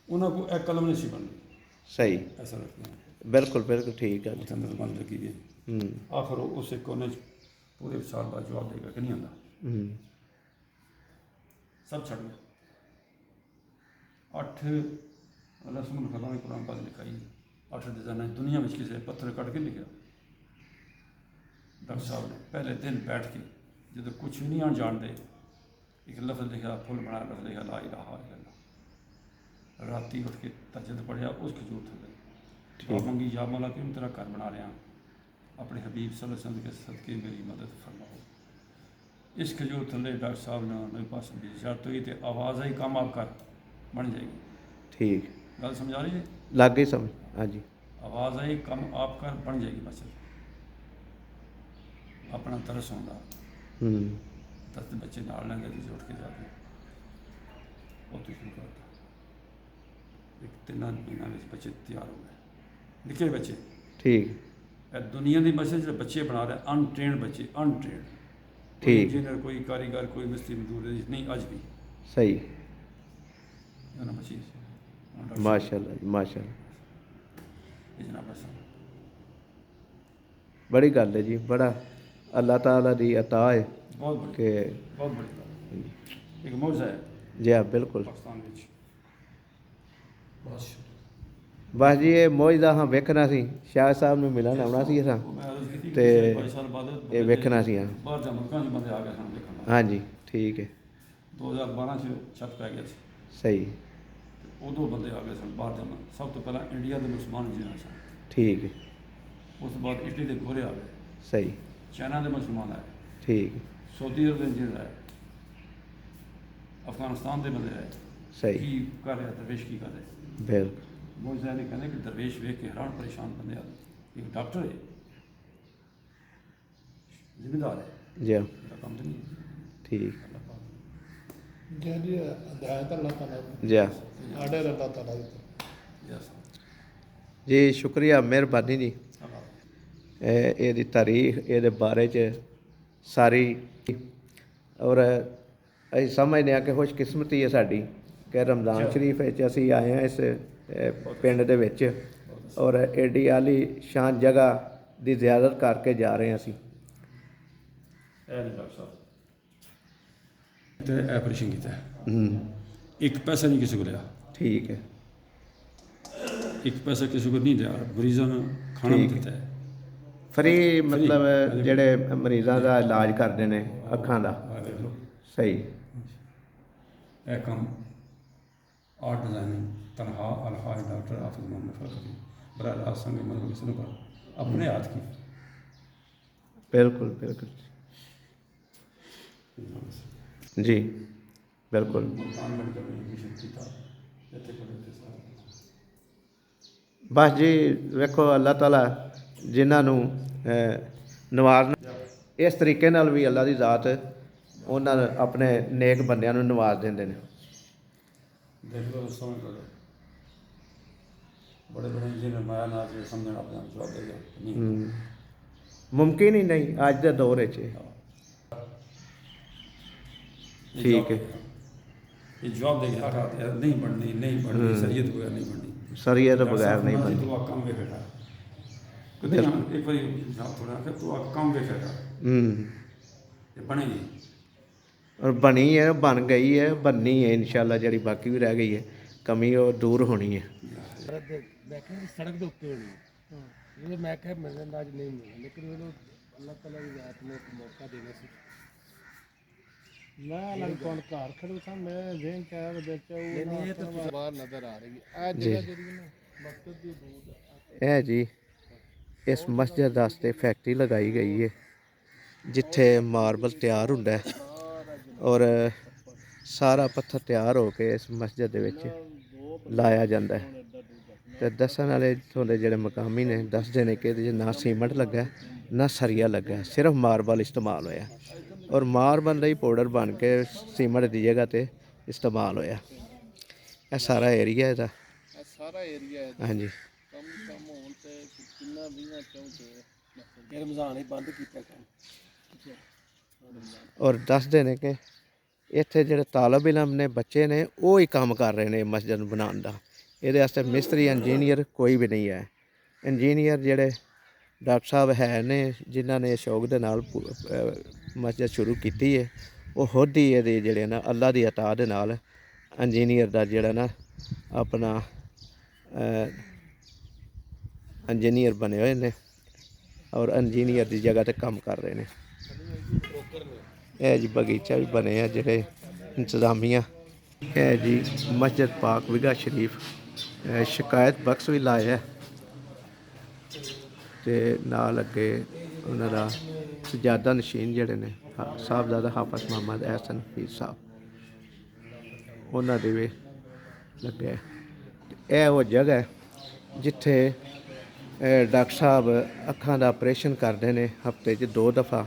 ਉਹਨਾਂ ਕੋਲ ਇਹ ਕਲਮ ਨਹੀਂ ਸੀ ਬਣਦੀ। ਸਹੀ। ਐਸਾ ਰੱਖਣਾ ਬਿਲਕੁਲ ਬਿਲਕੁਲ ਠੀਕ ਗੱਲ। ਉੱਥੇ ਅੰਦਰ ਬੰਦ ਲੱਗੀ ਗਈ। ਹੂੰ। ਆਖਰ ਉਸੇ ਕੋਨੇ 'ਚ ਪੂਰੇ ਸਾਲ ਬਾਅਦ ਜਵਾਬ ਦੇਗਾ ਕਿ ਨਹੀਂ ਆਉਂਦਾ। ਹੂੰ। ਸਭ ਛੱਡ ਗਿਆ। 8 ਰਸਮ ਖਤਾਂ ਨੇ ਕੁਰਾਨ ਪਾਕ ਲਿਖਾਈ। 8 ਡਿਜ਼ਾਈਨਾਂ ਦੁਨੀਆ ਵਿੱਚ ਕਿਸੇ ਪੱਥਰ ਕੱਢ ਕੇ ਲਿਖਿਆ। ਡਾਕਟਰ ਸਾਹਿਬ ਨੇ ਪਹਿਲੇ ਦਿਨ ਬੈਠ ਕੇ ਜਦੋਂ ਕੁਛ ਵੀ ਨਹੀਂ ਆਣ ਜਾਣਦੇ ਇੱਕ ਲਫ਼ਜ਼ ਲਿਖਿਆ, ਫੁੱਲ ਬਣਾਇਆ, ਲਫ਼ਜ਼ ਲਿਖਿਆ ਲਾ ਇਲਾਹਾ ਇਲੱਲ੍ਲਾਹ। ਰਾਤੀ ਉੱਠ ਕੇ ਤਜਦ ਪੜ੍ਹਿਆ ਉਸ ਖਜੂਰ ਥੱਲੇ। ਦੁਆ ਮੰਗੀ ਯਾ ਮੌਲਾ ਕਿ ਤੇਰਾ ਘਰ ਬਣਾ ਰਿਹਾ, ਆਪਣੇ ਹਬੀਬ ਸੱਲੱਲਾਹੁ ਅਲੈहि ਵਸੱਲਮ ਕੇ ਸਦਕੇ ਮੇਰੀ ਮਦਦ ਫਰਮਾਓ। ਇਸ ਖਜੂਰ ਥੱਲੇ ਡਾਕਟਰ ਸਾਹਿਬ ਨਾਲ ਨਬੀ ਪਾਕ ਦੀ ਜ਼ਿਆਰਤ ਹੋਈ ਤੇ ਆਵਾਜ਼ ਆਈ ਕੰਮ ਆਪ ਕਰ ਬਣ ਜਾਏਗੀ। ਠੀਕ। ਗੱਲ ਸਮਝ ਆ ਰਹੀ ਹੈ? ਲੱਗ ਗਈ ਸਮਝ। ਹਾਂਜੀ। ਆਵਾਜ਼ ਆਈ ਕੰਮ ਆਪ ਕਰ ਬਣ ਜਾਏਗੀ ਮਸਜਿਦ। ਆਪਣਾ ਤਰਸ ਹੁੰਦਾ। ਹੂੰ। 10 ਬੱਚੇ ਨਾਲ ਲੈਂਦੇ ਤੁਸੀਂ ਉੱਠ ਕੇ ਜਾ ਕੇ ਉੱਥੇ ਸ਼ੁਰੂ ਕਰਤਾ। ਇੱਕ 3 ਮਹੀਨਿਆਂ ਵਿੱਚ ਬੱਚੇ ਤਿਆਰ ਹੋ ਗਏ, ਨਿੱਕੇ ਬੱਚੇ। ਠੀਕ। ਇਹ ਦੁਨੀਆ ਦੀ ਮਸਜਿਦ ਜਿਹੜੇ ਬੱਚੇ ਬਣਾ ਰਹੇ ਅਨਟ੍ਰੇਨਡ ਬੱਚੇ, ਅਨਟ੍ਰੇਨਡ। ਕੋਈ ਠੀਕ। ਇੰਜੀਨੀਅਰ, ਕੋਈ ਕਾਰੀਗਰ, ਕੋਈ ਮਿਸਤਰੀ ਮਜ਼ਦੂਰ ਨਹੀਂ ਅੱਜ ਵੀ। ਸਹੀ। ਇਹਨਾਂ ਬੱਚੇ ਮਾਸ਼ਾਅੱਲਾ ਜੀ ਮਾਸ਼ਾਅੱਲਾ। ਇਹ ਜਨਾਬ ਐਸਾ ਬੜੀ ਗੱਲ ਹੈ ਜੀ। ਬੜਾ ਅੱਲਾਹ ਤਾਲਾ ਦੀ ਅਤਾ ਹੈ ਬਹੁਤ ਬੜੀ, ਕਿ ਬਹੁਤ ਬੜੀ ਗੱਲ। ਇੱਕ ਮੌਜਾ ਹੈ ਜੀ। ਹਾਂ ਬਿਲਕੁਲ। ਪਾਕਿਸਤਾਨ ਵਿੱਚ। ਬਸ ਬਸ ਜੀ ਇਹ ਮੌਜ ਦਾ ਹਾਂ ਵੇਖਣਾ ਸੀ, ਸ਼ਾਹ ਸਾਹਿਬ ਨੂੰ ਮਿਲਣ ਆਉਣਾ ਸੀ ਅਸਾਂ ਉਹ ਮੈਂ ਅਰਜ਼ ਕੀਤੀ ਕਿ ਤੇ 22 ਸਾਲ ਬਾਅਦ ਬੰਦੇ ਇਹ ਵੇਖਣਾ ਸੀ ਹਾਂ। ਬਾਹਰ ਦੇ ਮੁਲਕਾਂ 'ਚ ਬੰਦੇ ਆ ਗਏ ਸਨ ਦੇਖਣ ਵਾਸਤੇ। ਹਾਂਜੀ ਠੀਕ ਹੈ 2012 'ਚ ਛੱਤ ਪੈ ਗਿਆ ਸੀ, ਸਹੀ ਉਦੋਂ ਬੰਦੇ ਆ ਗਏ ਸਨ ਬਾਹਰ ਦੇ ਮੁਲਕ। ਸਭ ਤੋਂ ਪਹਿਲਾਂ ਇੰਡੀਆ ਦੇ ਮੁਸਲਮਾਨ ਇੰਜੀਨੀਅਰ ਸਨ, ਠੀਕ ਹੈ ਉਸ ਤੋਂ ਬਾਅਦ ਇਟਲੀ ਦੇ ਗੋਰੇ ਆ ਗਏ, ਸਹੀ ਚਾਈਨਾ ਦੇ ਮੁਸਲਮਾਨ ਆਏ, ਠੀਕ ਸਾਊਦੀ ਅਰਬ ਦੇ ਇੰਜੀਨੀਅਰ ਆਏ, ਅਫਗਾਨਿਸਤਾਨ ਦੇ ਬੰਦੇ ਆਏ। ਸਹੀ ਕੀ ਕਰ ਰਿਹਾ ਦਰਵੇਸ਼, ਕੀ ਕਰ ਰਿਹਾ? ਬਿਲਕੁਲ ਮੌਜਜ਼ਾ ਨੇ ਕਹਿੰਦੇ ਕਿ ਦਰਵੇਸ਼ ਵੇਖ ਕੇ ਹੈਰਾਨ ਪਰੇਸ਼ਾਨ ਬੰਦੇ ਆ ਗਏ। ਇੱਕ ਡਾਕਟਰ ਹੈ, ਜ਼ਿਮੀਦਾਰ ਹੈ, ਜੀ ਇਹਦਾ ਕੰਮ ਤਾਂ ਨਹੀਂ ਹੈ। ਠੀਕ ਜਿਹੜੀ ਹਦਾਇਤ ਅੱਲਾਹ ਤਾਲਾ ਦੀ, ਜੀ ਆਰਡਰ ਅੱਲਾਹ ਤਾਲਾ ਦੀ। Yes. ਜੀ ਸ਼ੁਕਰੀਆ ਮਿਹਰਬਾਨੀ ਜੀ ਇਹਦੀ ਤਾਰੀਖ ਇਹਦੇ ਬਾਰੇ 'ਚ ਸਾਰੀ ਔਰ ਅਸੀਂ ਸਮਝਦੇ ਹਾਂ ਕਿ ਖੁਸ਼ਕਿਸਮਤੀ ਹੈ ਸਾਡੀ ਕਿ ਰਮਜ਼ਾਨ ਸ਼ਰੀਫ ਵਿੱਚ ਅਸੀਂ ਆਏ ਹਾਂ ਇਸ ਪਿੰਡ ਦੇ ਵਿੱਚ ਔਰ ਏਡੀ ਆਲੀ ਸ਼ਾਨ ਜਗ੍ਹਾ ਦੀ ਜ਼ਿਆਰਤ ਕਰਕੇ ਜਾ ਰਹੇ ਹਾਂ ਅਸੀਂ। ਇਹ ਨਹੀਂ ਡਾਕਟਰ ਸਾਹਿਬ ਤੇ ਆਪਰੇਸ਼ਨ ਕੀਤਾ ਹੈ। ਹੂੰ ਇੱਕ ਪੈਸਾ ਨਹੀਂ ਕਿਸੇ ਕੋਲ ਲਿਆ, ਠੀਕ ਹੈ ਇੱਕ ਪੈਸਾ ਕਿਸੇ ਕੋਲ ਨਹੀਂ ਲਿਆ, ਮਰੀਜ਼ਾਂ ਨੂੰ ਖਾਣਾ ਵੀ ਠੀਕ। ਦਿੱਤਾ ਹੈ। ਫਰੀ ਮਤਲਬ ਜਿਹੜੇ ਮਰੀਜ਼ਾਂ ਦਾ ਇਲਾਜ ਕਰਦੇ ਨੇ ਅੱਖਾਂ ਦਾ। ਆਹ ਦੇਖ ਲਓ, ਸਹੀ ਇਹ ਕੰਮ ਆਰਟ ਡਿਜ਼ਾਈਨਿੰਗ ਤਨਹਾ ਅਲਹਾਜ ਡਾਕਟਰ ਆਫਿਸ मोहम्मद फरकी बड़ा राज संग मतलब किसी ने कहा अपने हाथ की। ਬਿਲਕੁਲ ਬਿਲਕੁਲ ਜੀ ਬਿਲकुल मुल्तान मेडिकल एजुकेशन ਕੀਤਾ ਇੱਥੇ ਪੜ੍ਹੇ ਤੇ ਸਾਰੇ। ਬਸ ਜੀ ਵੇਖੋ ਅੱਲਾਹ ਤਾਲਾ ਜਿਨ੍ਹਾਂ ਨੂੰ ਨਵਾਜ਼ਣਾ ਇਸ ਤਰੀਕੇ ਨਾਲ ਵੀ ਅੱਲਾ ਦੀ ਜ਼ਾਤ ਉਹਨਾਂ ਨੂੰ ਆਪਣੇ ਨੇਕ ਬੰਦਿਆਂ ਨੂੰ ਨਵਾਜ਼ ਦਿੰਦੇ ਨੇ। ਦੇਖ ਲਓ ਸਮਝ ਲਓ, ਬੜੇ ਬੜੇ ਇੰਜੀਨੀਅਰ ਮਾਇਆ ਨਾਲ ਜੇ ਸਮਝਣ ਆਪਣੇ ਆਪ ਜਵਾਬ ਦੇਗਾ ਨਹੀਂ। ਮੁਮਕਿਨ ਹੀ ਨਹੀਂ ਅੱਜ ਦੇ ਦੌਰ ਵਿੱਚ ਇਹ। ਠੀਕ ਹੈ ਇਹ ਜਵਾਬ ਦੇਗਾ ਹਰ ਨਹੀਂ ਬਣਨੀ, ਨਹੀਂ ਬਣਨੀ, ਸ਼ਰੀਅਤ ਬਗੈਰ ਨਹੀਂ ਬਣਨੀ, ਸ਼ਰੀਅਤ ਤੋਂ ਬਗੈਰ ਨਹੀਂ ਬਣਦੀ। ਤੂੰ ਆ ਕੰਮ ਵੇਖੇਗਾ ਕਦੇ ਨਾ ਇੱਕ ਵਾਰੀ ਜਵਾਬ ਥੋੜਾ ਕਿ ਤੂੰ ਆ ਕੰਮ ਵੇਖੇਗਾ ਇਹ ਬਣੇਗੀ। ਔਰ ਬਣੀ ਹੈ, ਬਣ ਗਈ ਹੈ, ਬਣਨੀ ਹੈ ਇਨਸ਼ਾਅੱਲਾ। ਜਿਹੜੀ ਬਾਕੀ ਵੀ ਰਹਿ ਗਈ ਹੈ ਕਮੀ ਉਹ ਦੂਰ ਹੋਣੀ ਹੈ। ਮੈਂ ਕਿਹਾ ਸੜਕ ਦੇ ਉੱਤੇ ਹੋਣੀ ਜਦੋਂ ਮੈਂ ਕਿਹਾ ਮਿਲਣ ਦਾ ਅੱਜ ਨਹੀਂ ਮਿਲਿਆ, ਲੇਕਿਨ ਮੈਨੂੰ ਅੱਲਾਹ ਤਾਲਾ ਦੀ ਜ਼ਾਤ ਨੇ ਇੱਕ ਮੌਕਾ ਦੇਣਾ ਸੀ। ਮੈਂ ਲੰਕੌਣ ਘਰ ਖੜੂ ਸਾਂ, ਮੈਂ ਵੇਖ ਕੇ ਆਇਆ ਵਿੱਚ ਉਹ ਇਹ ਤਾਂ ਬਾਹਰ ਨਜ਼ਰ ਆ ਰਹੀ ਹੈ। ਇਹ ਜਗ੍ਹਾ ਜਿਹੜੀ ਨਾ ਮਸਜਿਦ ਦੀ ਦੂਰ ਇਹ ਜੀ ਇਸ ਮਸਜਿਦ ਵਾਸਤੇ ਫੈਕਟਰੀ ਲਗਾਈ ਗਈ ਹੈ ਜਿੱਥੇ ਮਾਰਬਲ ਤਿਆਰ ਹੁੰਦਾ ਹੈ ਔਰ ਸਾਰਾ ਪੱਥਰ ਤਿਆਰ ਹੋ ਕੇ ਇਸ ਮਸਜਿਦ ਦੇ ਵਿੱਚ ਲਾਇਆ ਜਾਂਦਾ ਹੈ। ਤੇ ਦੱਸਣ ਵਾਲੇ ਇੱਥੋਂ ਦੇ ਜਿਹੜੇ ਮਕਾਮੀ ਨੇ ਦੱਸਦੇ ਨੇ ਕਿ ਇਹਦੇ 'ਚ ਨਾ ਸੀਮੈਂਟ ਲੱਗਾ ਨਾ ਸਰੀਆ ਲੱਗਾ, ਸਿਰਫ ਮਾਰਬਲ ਇਸਤੇਮਾਲ ਹੋਇਆ ਔਰ ਮਾਰਬਲ ਦਾ ਹੀ ਪਾਊਡਰ ਬਣ ਕੇ ਸੀਮੈਂਟ ਦੀ ਜਗ੍ਹਾ ਤੇ ਇਸਤੇਮਾਲ ਹੋਇਆ। ਇਹ ਸਾਰਾ ਏਰੀਆ ਇਹਦਾ ਸਾਰਾ ਏਰੀਆ ਹਾਂਜੀ ਕੰਮ ਹੋਣ ਤੇ ਕਿੰਨਾ 20 ਚੌਂਕ ਰਮਜ਼ਾਨ ਹੀ ਬੰਦ ਕੀਤਾ ਕੰਮ। ਔਰ ਦੱਸਦੇ ਨੇ ਕਿ ਇੱਥੇ ਜਿਹੜੇ ਤਾਲਬ ਇਲਮ ਨੇ ਬੱਚੇ ਨੇ ਉਹ ਹੀ ਕੰਮ ਕਰ ਰਹੇ ਨੇ ਮਸਜਿਦ ਨੂੰ ਬਣਾਉਣ ਦਾ। ਇਹਦੇ ਵਾਸਤੇ ਮਿਸਤਰੀ ਇੰਜੀਨੀਅਰ ਕੋਈ ਵੀ ਨਹੀਂ ਹੈ। ਇੰਜੀਨੀਅਰ ਜਿਹੜੇ ਡਾਕਟਰ ਸਾਹਿਬ ਹੈ ਨੇ ਜਿਨ੍ਹਾਂ ਨੇ ਸ਼ੌਕ ਦੇ ਨਾਲ ਮਸਜਿਦ ਸ਼ੁਰੂ ਕੀਤੀ ਹੈ ਉਹ ਖੁਦ ਹੀ ਇਹਦੇ ਜਿਹੜੇ ਨਾ ਅੱਲਾ ਦੀ ਅਤਾ ਦੇ ਨਾਲ ਇੰਜੀਨੀਅਰ ਦਾ ਜਿਹੜਾ ਨਾ ਆਪਣਾ ਇੰਜੀਨੀਅਰ ਬਣੇ ਹੋਏ ਨੇ ਔਰ ਇੰਜੀਨੀਅਰ ਦੀ ਜਗ੍ਹਾ 'ਤੇ ਕੰਮ ਕਰ ਰਹੇ ਨੇ। ਇਹ ਜੀ ਬਗੀਚਾ ਵੀ ਬਣੇ ਆ ਜਿਹੜੇ ਇੰਤਜ਼ਾਮੀਆਂ। ਇਹ ਜੀ ਮਸਜਿਦ ਪਾਕ ਵਿਗਾ ਸ਼ਰੀਫ ਸ਼ਿਕਾਇਤ ਬਖਸ਼ ਵੀ ਲਾਇਆ ਤੇ ਨਾਲ ਅੱਗੇ ਉਹਨਾਂ ਦਾ ਸਜਾਦਾ ਨਸ਼ੀਨ ਜਿਹੜੇ ਨੇ ਸਾਹਿਬਜ਼ਾਦਾ ਹਾਫਿਜ਼ ਮੁਹੰਮਦ ਅਹਿਸਨ ਹਫੀਜ਼ ਸਾਹਿਬ ਉਹਨਾਂ ਦੇ ਵੀ ਲੱਗਿਆ। ਇਹ ਉਹ ਜਗ੍ਹਾ ਹੈ ਜਿੱਥੇ ਡਾਕਟਰ ਸਾਹਿਬ ਅੱਖਾਂ ਦਾ ਆਪਰੇਸ਼ਨ ਕਰਦੇ ਨੇ ਹਫਤੇ 'ਚ 2 ਦਫਾ।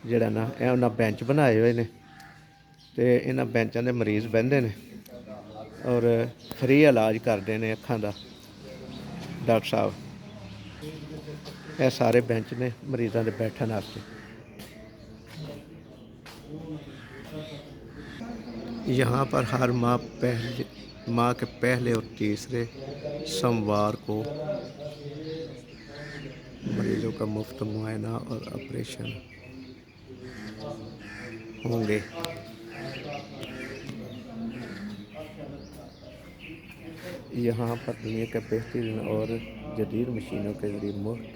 ਜਿਹੜਾ ਨਾ ਇਹ ਉਹਨਾਂ ਬੈਂਚ ਬਣਾਏ ਹੋਏ ਨੇ ਤੇ ਇਹਨਾਂ ਬੈਂਚਾਂ ਦੇ ਮਰੀਜ਼ ਬਹਿੰਦੇ ਨੇ ਔਰ ਫਰੀ ਇਲਾਜ ਕਰਦੇ ਨੇ ਅੱਖਾਂ ਦਾ ਡਾਕਟਰ ਸਾਹਿਬ। ਇਹ ਸਾਰੇ ਬੈਂਚ ਨੇ ਮਰੀਜ਼ਾਂ ਦੇ ਬੈਠਣ ਵਾਸਤੇ। यहाँ पर हर माह के पहले और तीसरे सोमवार को मरीजों का मुफ्त मुआयना और ऑपरेशन होंगे। यहाँ पर दुनिया के बेहतरीन और जदीद मशीनों के ज़रिए मुफ्त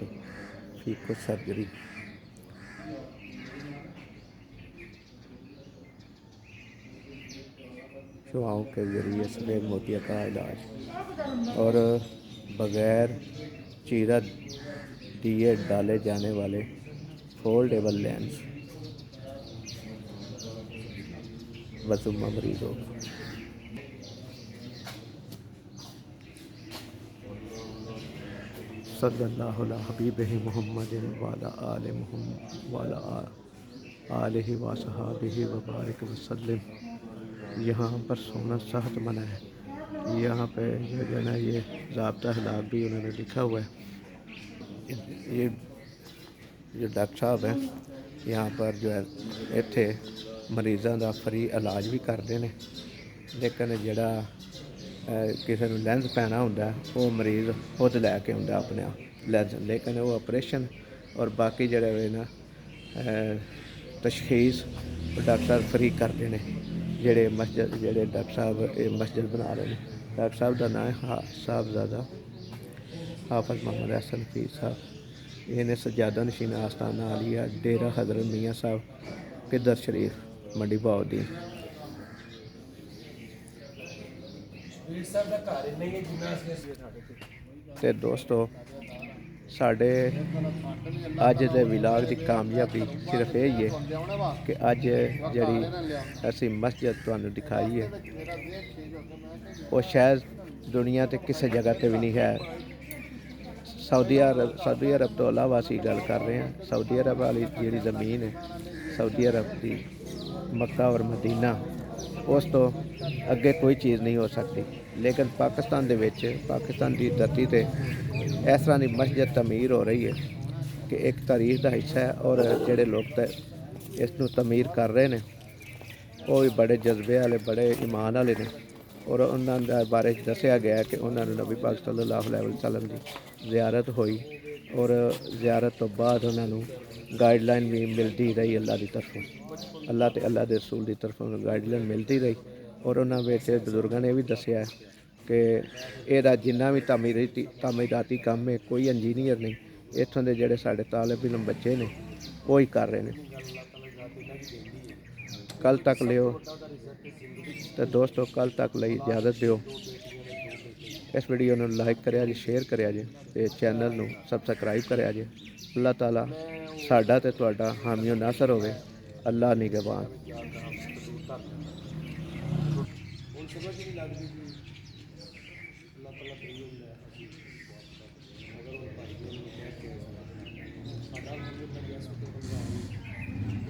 फीको सर्जरी, शुआओं के ज़रिए सफ़ेद मोतिया का इलाज और बग़ैर चीरा दिए डाले जाने वाले फोल्डेबल लेंस वजुम्मा मरीजों को। सल्लल्लाहु अला हबीबिही मुहम्मदिन वाला आले मुहम्मद वाला आलिहि व सहाबिहि व बारिक वसल्लम। यहाँ पर सोना सख्त मना है। यहाँ पे जो है ना ये ज़ाब्ता हलाक भी उन्होंने लिखा हुआ है। ये जो डॉक्टर साहब हैं यहाँ पर जो है इत्थे मरीज़ों का फ्री इलाज भी करते हैं, लेकिन जिहड़ा किसी ਨੂੰ ਲੈਂਸ ਪੈਣਾ ਹੁੰਦਾ ਉਹ ਮਰੀਜ਼ ਖੁਦ ਲੈ ਕੇ ਆਉਂਦਾ ਆਪਣੇ ਆਪ ਲੈਂਸ, ਲੇਕਿਨ ਉਹ ਆਪਰੇਸ਼ਨ ਔਰ ਬਾਕੀ ਜਿਹੜੇ ਵੇ ਨਾ ਤਸ਼ਖੀਸ ਡਾਕਟਰ ਸਾਹਿਬ ਫਰੀ ਕਰਦੇ ਨੇ। ਜਿਹੜੇ ਡਾਕਟਰ ਸਾਹਿਬ ਇਹ ਮਸਜਿਦ ਬਣਾ ਰਹੇ ਨੇ, ਡਾਕਟਰ ਸਾਹਿਬ ਦਾ ਨਾਮ ਹੈ ਸਾਹਿਬਜ਼ਾਦਾ ਹਾਫਿਜ਼ ਮੁਹੰਮਦ ਹਸਨ ਹਫੀਜ਼ ਸਾਹਿਬ। ਇਹਨੇ ਸਜਾਦਾ ਨਸ਼ੀਨ ਆਸਤਾਨਾ ਆਲੀਆ ਡੇਰਾ ਹਜ਼ਰਤ ਮੀਆਂ ਸਾਹਿਬ ਕਿਦਰ ਸ਼ਰੀਫ ਮੰਡੀ ਬਾਉਦੀਨ। ਤੇ ਦੋਸਤੋ ਸਾਡੇ ਅੱਜ ਦੇ ਵਿਲਾਗ ਦੀ ਕਾਮਯਾਬੀ ਸਿਰਫ ਇਹ ਹੀ ਹੈ ਕਿ ਅੱਜ ਜਿਹੜੀ ਅਸੀਂ ਮਸਜਿਦ ਤੁਹਾਨੂੰ ਦਿਖਾਈ ਹੈ ਉਹ ਸ਼ਾਇਦ ਦੁਨੀਆ ਤੇ ਕਿਸੇ ਜਗ੍ਹਾ ਤੇ ਵੀ ਨਹੀਂ ਹੈ। ਸਾਊਦੀ ਅਰਬ ਤੋਂ ਇਲਾਵਾ ਅਸੀਂ ਗੱਲ ਕਰ ਰਹੇ ਹਾਂ। ਸਾਊਦੀ ਅਰਬ ਵਾਲੀ ਜਿਹੜੀ ਜ਼ਮੀਨ ਹੈ, ਸਾਊਦੀ ਅਰਬ ਦੀ ਮੱਕਾ ਔਰ ਮਦੀਨਾ, ਉਸ ਤੋਂ ਅੱਗੇ ਕੋਈ ਚੀਜ਼ ਨਹੀਂ ਹੋ ਸਕਦੀ। ਲੇਕਿਨ ਪਾਕਿਸਤਾਨ ਦੇ ਵਿੱਚ, ਪਾਕਿਸਤਾਨ ਦੀ ਧਰਤੀ 'ਤੇ ਇਸ ਤਰ੍ਹਾਂ ਦੀ ਮਸਜਿਦ ਤਮੀਰ ਹੋ ਰਹੀ ਹੈ ਕਿ ਇੱਕ ਤਾਰੀਖ ਦਾ ਹਿੱਸਾ ਹੈ। ਔਰ ਜਿਹੜੇ ਲੋਕ ਇਸ ਨੂੰ ਤਮੀਰ ਕਰ ਰਹੇ ਨੇ ਉਹ ਵੀ ਬੜੇ ਜਜ਼ਬੇ ਵਾਲੇ, ਬੜੇ ਈਮਾਨ ਵਾਲੇ ਨੇ। ਔਰ ਉਹਨਾਂ ਦੇ ਬਾਰੇ ਦੱਸਿਆ ਗਿਆ ਕਿ ਉਹਨਾਂ ਨੂੰ ਨਬੀ ਪਾਕ ਸੱਲੱਲਾਹੁ ਅਲੈਹਿ ਵਸੱਲਮ ਦੀ ਜ਼ਿਆਰਤ ਹੋਈ ਔਰ ਜ਼ਿਆਰਤ ਤੋਂ ਬਾਅਦ ਉਹਨਾਂ ਨੂੰ ਗਾਈਡਲਾਈਨ ਵੀ ਮਿਲਦੀ ਰਹੀ ਅੱਲਾ ਦੀ ਤਰਫੋਂ, ਅੱਲਾ ਤੇ ਅੱਲਾ ਦੇ ਰਸੂਲ ਦੀ ਤਰਫੋਂ ਗਾਈਡਲਾਈਨ ਮਿਲਦੀ ਰਹੀ। ਔਰ ਉਹਨਾਂ ਵਿੱਚ ਬਜ਼ੁਰਗਾਂ ਨੇ ਇਹ ਵੀ ਦੱਸਿਆ ਕਿ ਇਹਦਾ ਜਿੰਨਾ ਵੀ ਤਾਮੀਰਾਤੀ ਕੰਮ ਹੈ, ਕੋਈ ਇੰਜੀਨੀਅਰ ਨਹੀਂ, ਇੱਥੋਂ ਦੇ ਜਿਹੜੇ ਸਾਡੇ ਤਾਲਿਬ ਇਲਮ ਬੱਚੇ ਨੇ ਉਹ ਹੀ ਕਰ ਰਹੇ ਨੇ। ਕੱਲ੍ਹ ਤੱਕ ਲਿਓ ਤੇ ਦੋਸਤੋ, ਕੱਲ੍ਹ ਤੱਕ ਲਈ ਇਜਾਜ਼ਤ ਦਿਓ। ਇਸ ਵੀਡੀਓ ਨੂੰ ਲਾਈਕ ਕਰਿਆ ਜੀ, ਸ਼ੇਅਰ ਕਰਿਆ ਜੀ ਤੇ ਚੈਨਲ ਨੂੰ ਸਬਸਕ੍ਰਾਈਬ ਕਰਿਆ ਜੀ। ਅੱਲਾਹ ਤਾਲਾ ਸਾਡਾ ਤੇ ਤੁਹਾਡਾ ਹਾਮੀ ਨਾਸਰ ਹੋਵੇ। ਅੱਲਾਹ ਨਿਗਹਬਾਨ। ਹੁਣ ਸਮਝ ਨਹੀਂ ਲੱਗਦੀ ਜੀ, ਅੱਲਾਹ ਤਾਲਾ ਕਰੀ ਹੁੰਦਾ ਹੈ।